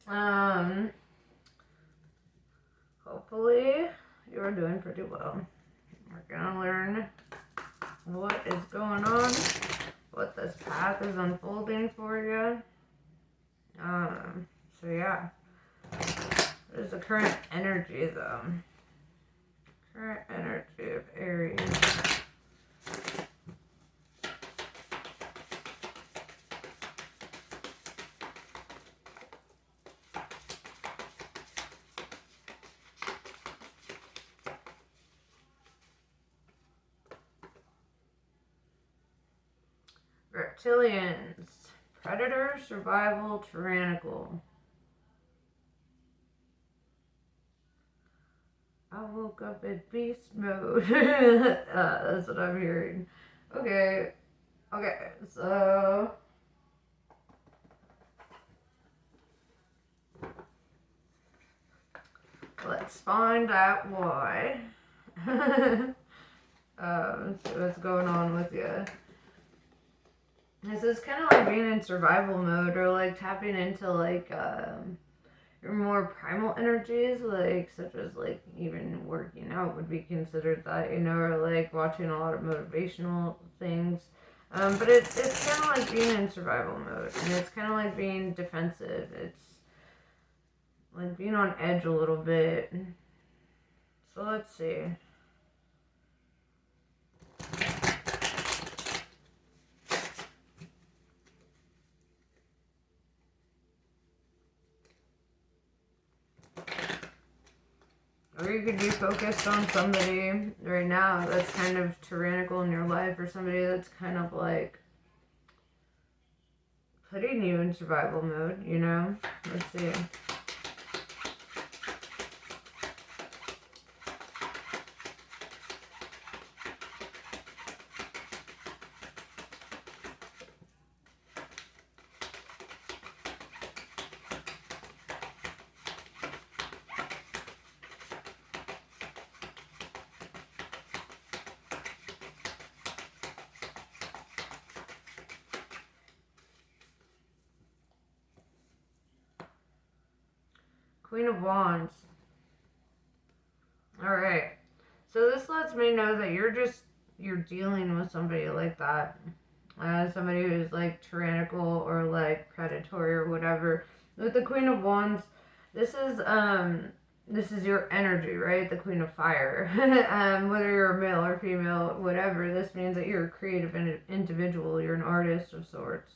Um, hopefully you're doing pretty well. We're gonna learn what is going on, what this path is unfolding for you. So yeah. What is the current energy though? Current energy of Aries. Reptilians. Predator, survival, tyrannical. I woke up in beast mode. That's what I'm hearing. Okay. Okay, so let's find out why. See what's going on with you. This is kind of like being in survival mode, or like tapping into like your more primal energies, like such as like even working out would be considered that, you know, or like watching a lot of motivational things. But it's kind of like being in survival mode, and it's kind of like being defensive. It's like being on edge a little bit. So let's see. Or you could be focused on somebody right now that's kind of tyrannical in your life, or somebody that's kind of like putting you in survival mode, you know? Let's see. Queen of Wands. Alright. So this lets me know that you're dealing with somebody like that. Somebody who's like tyrannical or like predatory or whatever. With the Queen of Wands, this is your energy, right? The Queen of Fire. Whether you're a male or female, whatever, this means that you're a creative individual. You're an artist of sorts.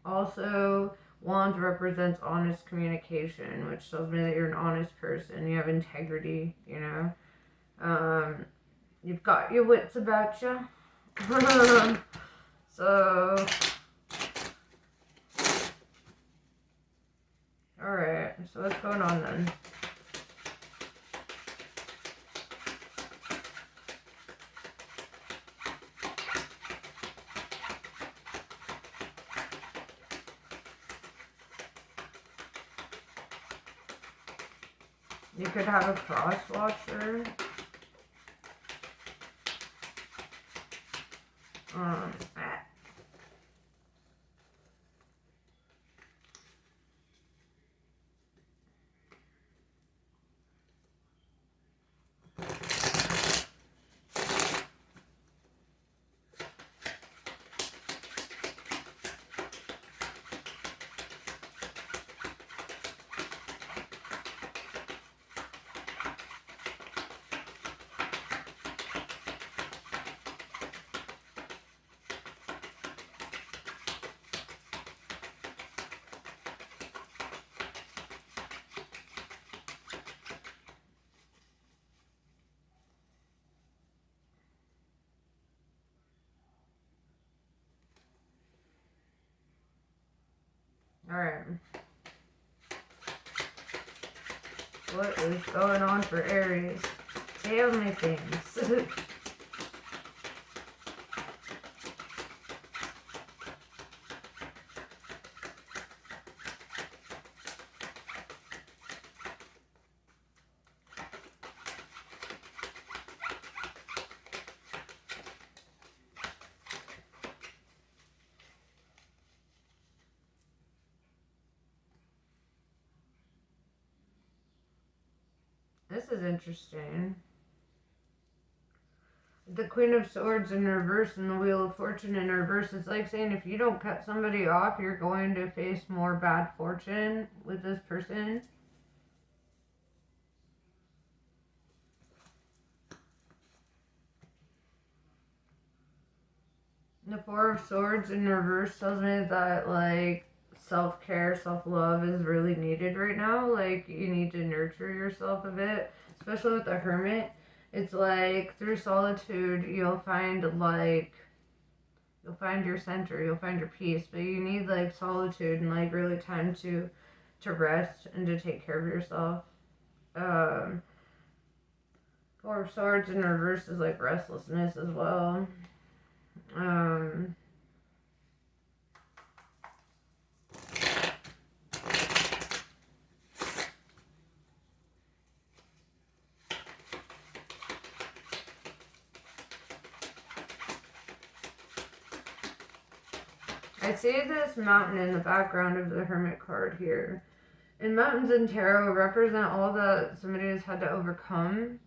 Also, Wands represents honest communication, which tells me that you're an honest person. You have integrity, you know. You've got your wits about you. So, alright. So what's going on then? You could have a cross watcher. Ah. Alright. What is going on for Aries? Tell me things. This is interesting. The Queen of Swords in reverse and the Wheel of Fortune in reverse. It's like saying if you don't cut somebody off, you're going to face more bad fortune with this person. The Four of Swords in reverse tells me that, like, self-care, self-love is really needed right now. Like, you need to nurture yourself a bit, especially with the Hermit. It's like, through solitude, you'll find your center, you'll find your peace, but you need, like, solitude and, like, really time to rest and to take care of yourself. Four of Swords in reverse is, like, restlessness as well. I see this mountain in the background of the Hermit card here. And mountains in tarot represent all that somebody has had to overcome,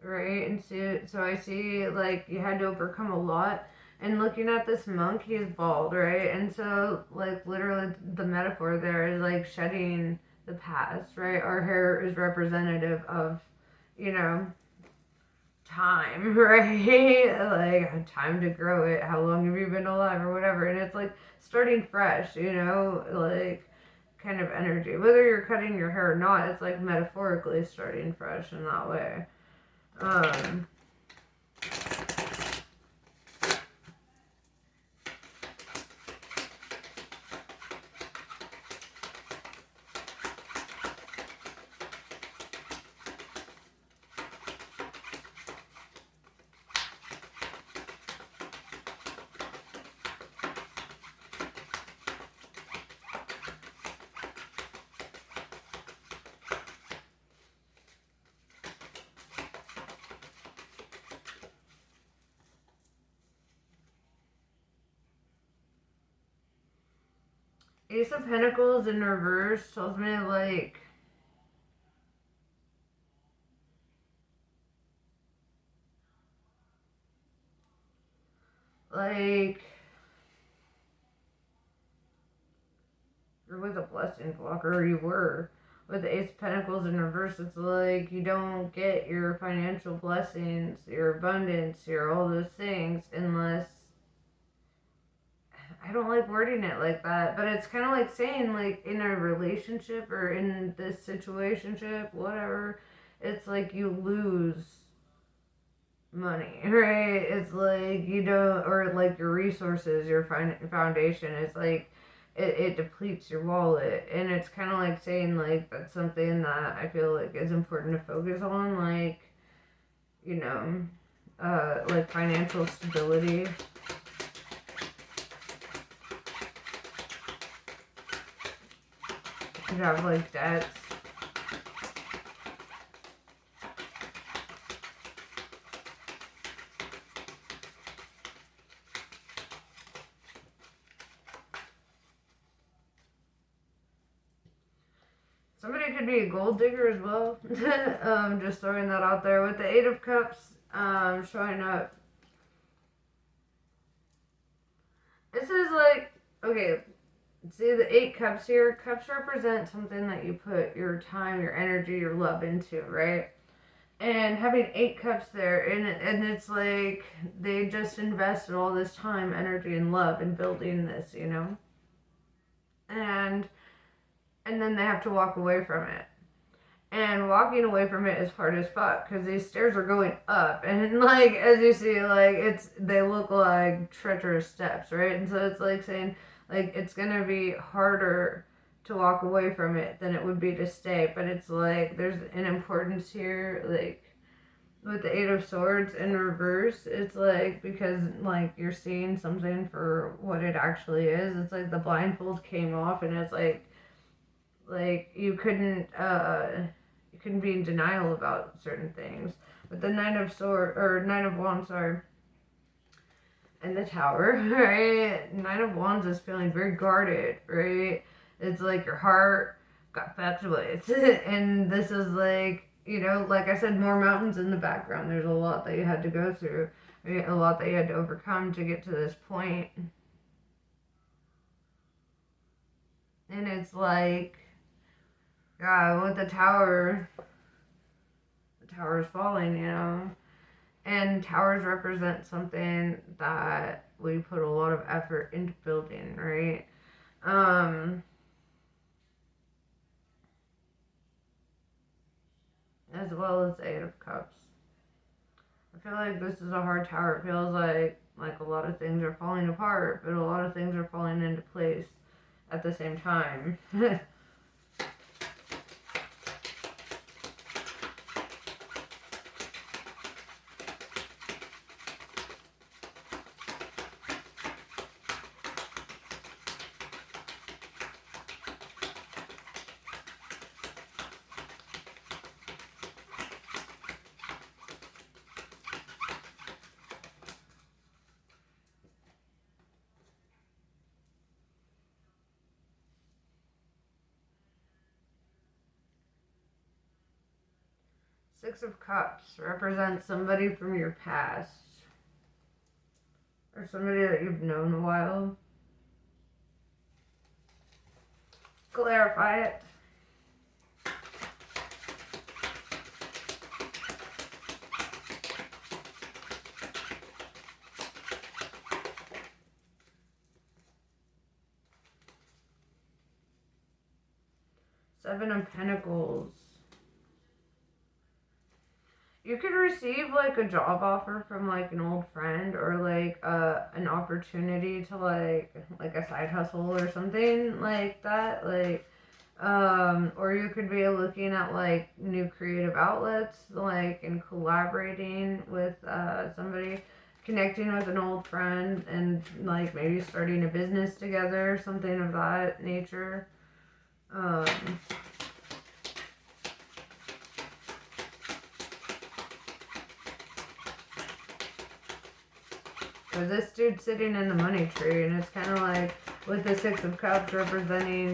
right? And so I see, like, you had to overcome a lot. And looking at this monk, he's bald, right? And so, like, literally the metaphor there is, like, shedding the past, right? Our hair is representative of, you know, time, right? Like, time to grow it. How long have you been alive or whatever? And it's like starting fresh, you know, like kind of energy. Whether you're cutting your hair or not, it's like metaphorically starting fresh in that way. Ace of Pentacles in reverse tells me, like you're with a blessing blocker, or you were. With the Ace of Pentacles in reverse, it's like you don't get your financial blessings, your abundance, your all those things unless, I don't like wording it like that, but it's kind of like saying, like, in a relationship or in this situationship, whatever, it's like you lose money, right? It's like you don't, or like your resources, your foundation, it's like it depletes your wallet. And it's kind of like saying, like, that's something that I feel like is important to focus on, like, you know, like financial stability. You have like debts. Somebody could be a gold digger as well. Just throwing that out there. With the Eight of Cups showing up. This is like, okay, see the 8 cups here? Cups represent something that you put your time, your energy, your love into, right? And having 8 cups there, and it's like they just invested all this time, energy, and love in building this, you know? And then they have to walk away from it. And walking away from it is hard as fuck because these stairs are going up, and like as you see, like they look like treacherous steps, right? And so it's like saying, like, it's gonna be harder to walk away from it than it would be to stay. But it's like there's an importance here, like with the Eight of Swords in reverse. It's like because like you're seeing something for what it actually is. It's like the blindfold came off, and it's like you couldn't be in denial about certain things. But the Nine of Wands, sorry, and the Tower, right? Nine of Wands is feeling very guarded, right? It's like your heart got fucked with, and this is like you know, like I said, more mountains in the background. There's a lot that you had to go through, a lot that you had to overcome to get to this point. And it's like, yeah, with the tower is falling, you know. And towers represent something that we put a lot of effort into building, right? As well as the Eight of Cups. I feel like this is a hard tower. It feels like a lot of things are falling apart, but a lot of things are falling into place at the same time. Six of Cups represents somebody from your past or somebody that you've known a while. Clarify it. Seven of Pentacles. You could receive like a job offer from like an old friend, or like an opportunity to like a side hustle or something like that, like or you could be looking at like new creative outlets, like and collaborating with somebody, connecting with an old friend, and like maybe starting a business together, something of that nature. Because this dude's sitting in the money tree, and it's kind of like with the Six of Cups representing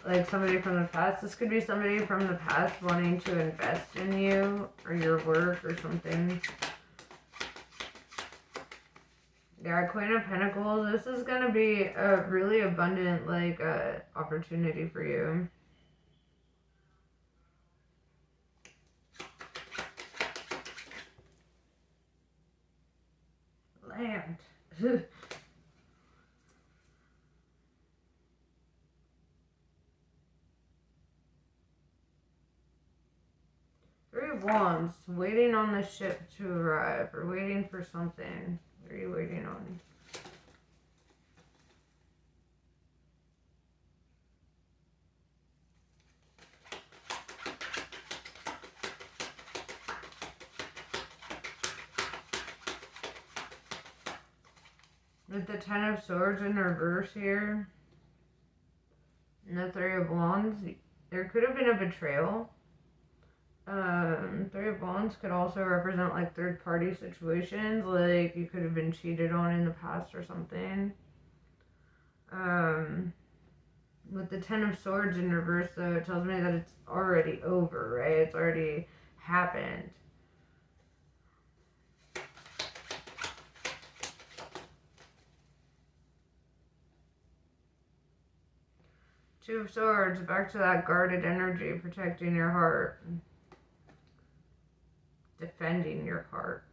like somebody from the past. This could be somebody from the past wanting to invest in you or your work or something. Yeah, Queen of Pentacles. This is going to be a really abundant like opportunity for you. Land. Three of Wands, waiting on the ship to arrive, or waiting for something. What are you waiting on? With the Ten of Swords in reverse here, and the Three of Wands, there could have been a betrayal. Three of Wands could also represent like third party situations, like you could have been cheated on in the past or something. With the Ten of Swords in reverse, though, it tells me that it's already over, right? It's already happened. Two of Swords, back to that guarded energy, protecting your heart, defending your heart.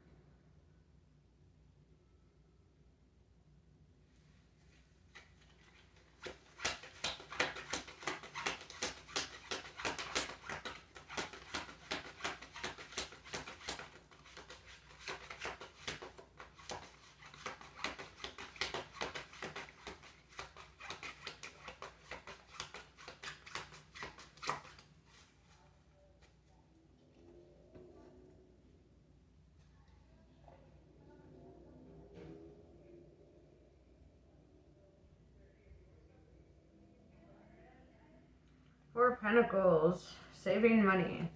Four of Pentacles, saving money.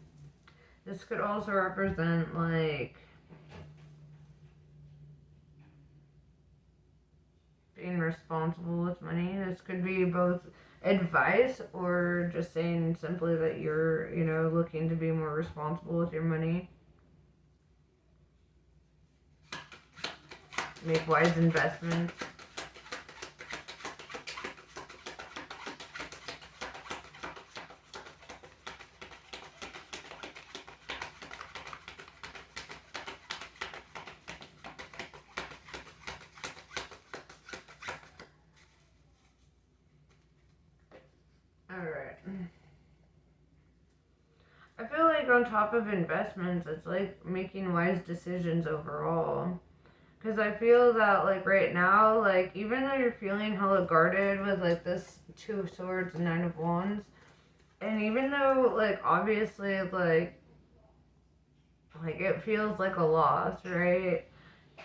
This could also represent like being responsible with money. This could be both advice or just saying simply that you're, looking to be more responsible with your money. Make wise investments. Alright. I feel like on top of investments, it's like making wise decisions overall. Because I feel that, like, right now, like, even though you're feeling hella guarded with, like, this Two of Swords and Nine of Wands, and even though, like, obviously, like it feels like a loss, right?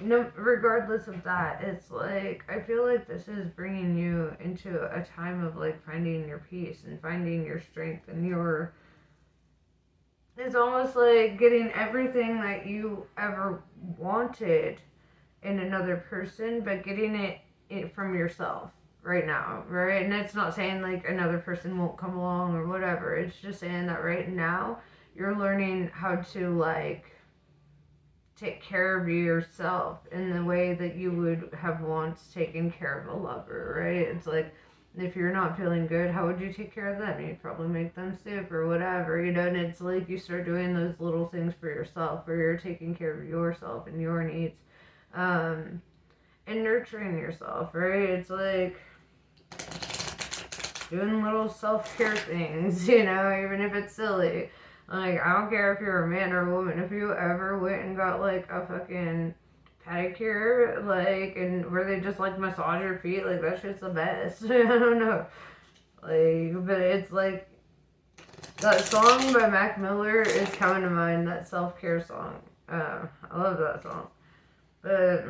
No, regardless of that, it's like, I feel like this is bringing you into a time of, like, finding your peace and finding your strength and your... It's almost like getting everything that you ever wanted in another person, but getting it from yourself right now, right? And it's not saying like another person won't come along or whatever. It's just saying that right now you're learning how to like take care of yourself in the way that you would have once taken care of a lover, right? It's like, if you're not feeling good, how would you take care of them? You'd probably make them soup or whatever, and it's like you start doing those little things for yourself where you're taking care of yourself and your needs, and nurturing yourself, right? It's like doing little self-care things, even if it's silly. Like, I don't care if you're a man or a woman, if you ever went and got like a fucking pedicure, like, and where they just like massage your feet, like, that shit's the best. I don't know. Like, but it's like, that song by Mac Miller is coming to mind, that self-care song. I love that song. But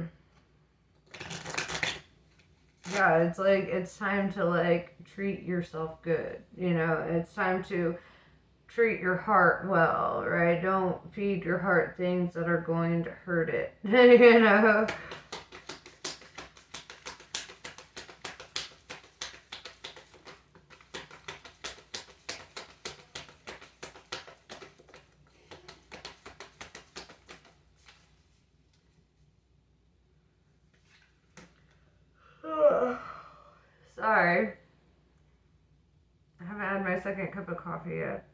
yeah, it's like, it's time to like treat yourself good, it's time to treat your heart well, right? Don't feed your heart things that are going to hurt it, Sorry. I haven't had my second cup of coffee yet.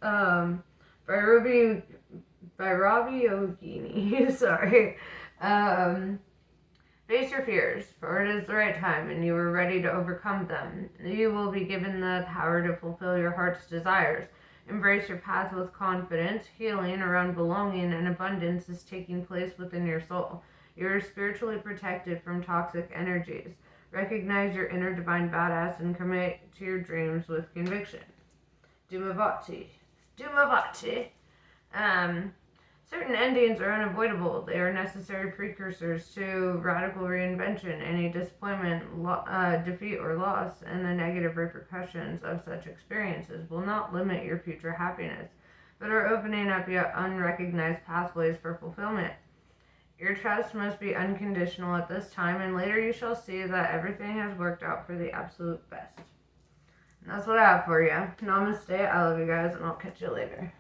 um, by Robbie Ogini. Sorry. Face your fears, for it is the right time, and you are ready to overcome them. You will be given the power to fulfill your heart's desires. Embrace your path with confidence. Healing around belonging and abundance is taking place within your soul. You are spiritually protected from toxic energies. Recognize your inner divine badass and commit to your dreams with conviction. Dumavati. Certain endings are unavoidable. They are necessary precursors to radical reinvention. Any disappointment, defeat, or loss, and the negative repercussions of such experiences will not limit your future happiness, but are opening up yet unrecognized pathways for fulfillment. Your trust must be unconditional at this time, and later you shall see that everything has worked out for the absolute best. And that's what I have for you. Namaste. I love you guys, and I'll catch you later.